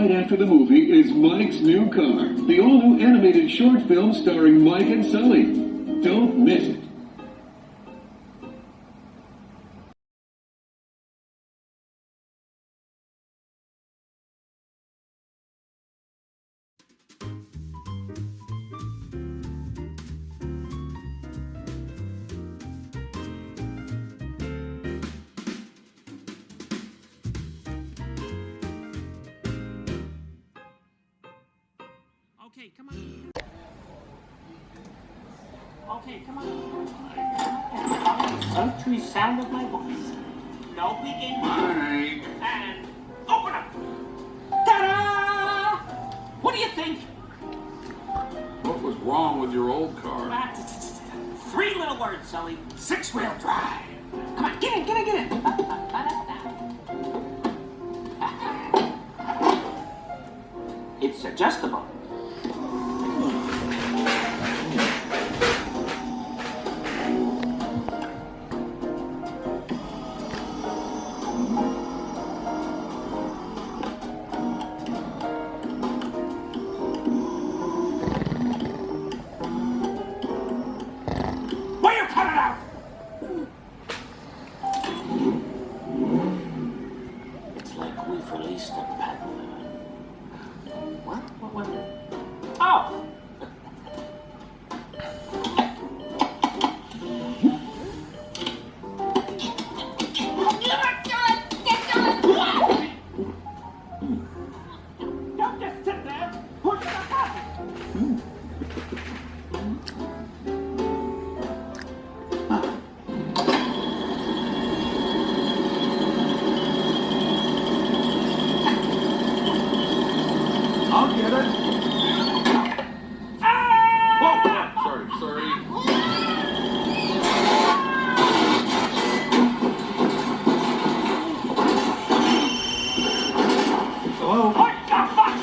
right after the movie is Mike's New Car, the all-new animated short film starring Mike and Sully. Don't miss it. Okay, come on. Okay, come on. Sultry sound of my voice. No peeking. Mike. And open up. Ta-da! What do you think? What was wrong with your old car? 3 little words, Sully. 6-wheel drive. Come on, get in, get in, get in. It's adjustable. Released a patent. What? What was it? Oh! Don't just sit there. Push the button. I'll get it. Whoa, sorry. Hello? What the fuck?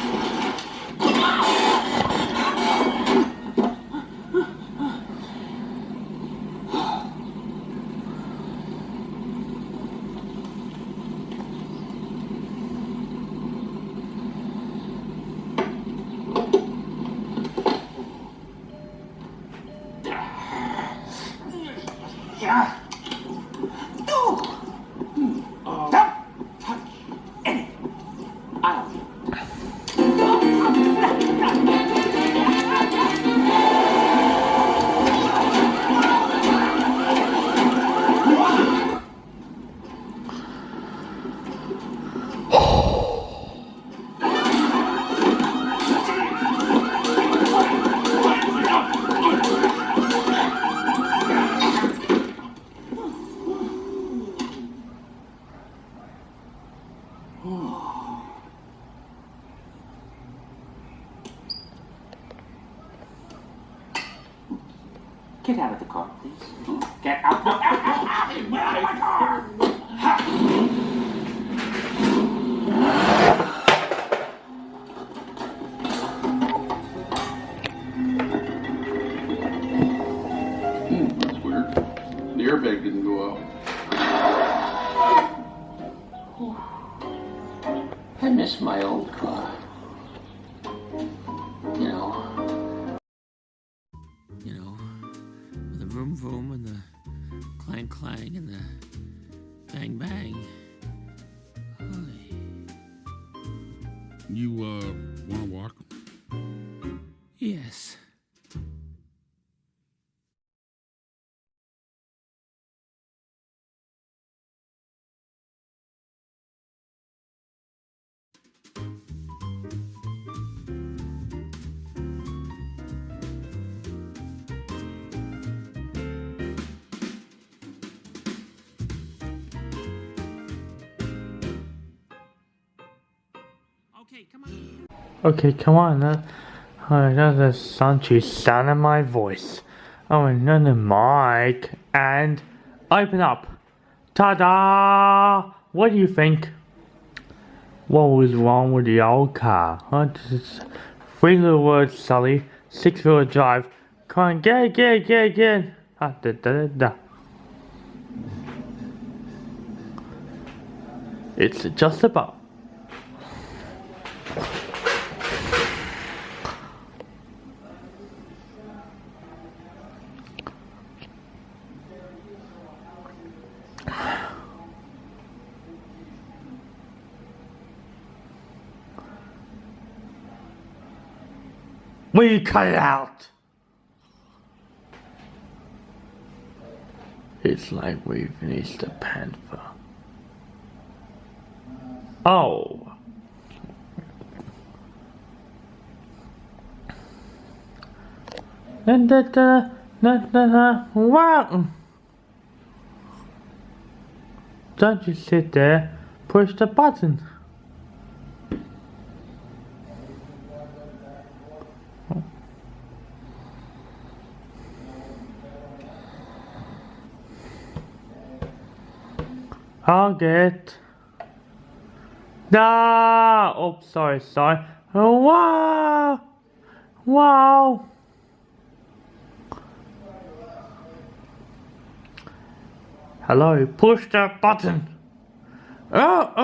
Yeah. Don't touch anything. I'll. Get out of the car, please. Get out. Out of my car! That's weird. The airbag didn't go out. I miss my old car. The vroom vroom and the clang clang and the bang bang. Holy. You, wanna walk? Yes. Okay, come on. That's the sultry sound of my voice. Oh, another mic. And open up. Ta-da! What do you think? What was wrong with the old car? Just 3 little words, Sully. 6-wheel drive. Come on, get it. It's just about. We cut it out. It's like we finished the panther. Oh. Wow. Don't you sit there, push the button. I'll get. No! Oh, sorry. Wow! Wow! Hello, push the button. Oh.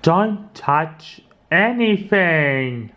Don't touch anything.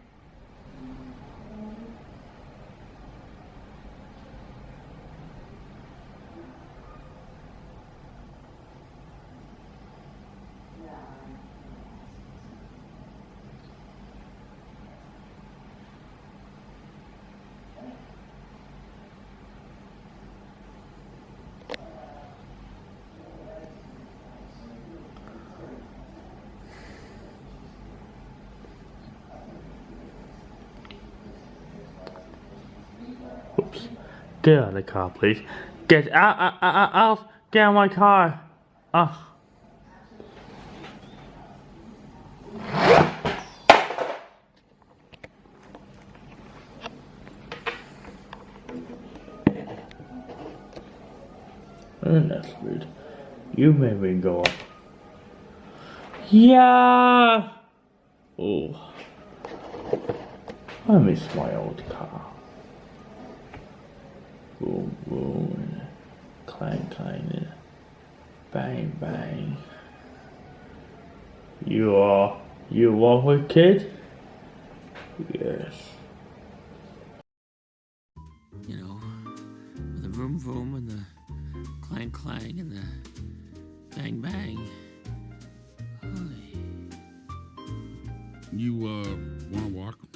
Oops. Get out of the car, please. Get out. Get out of my car. That's rude. You made me go up. Yeah. Oh. I miss my old car. Boom, boom, clang, clang, bang, bang. You are wicked? Yes. You know, with the vroom vroom and the clang clang and the bang bang. You wanna walk?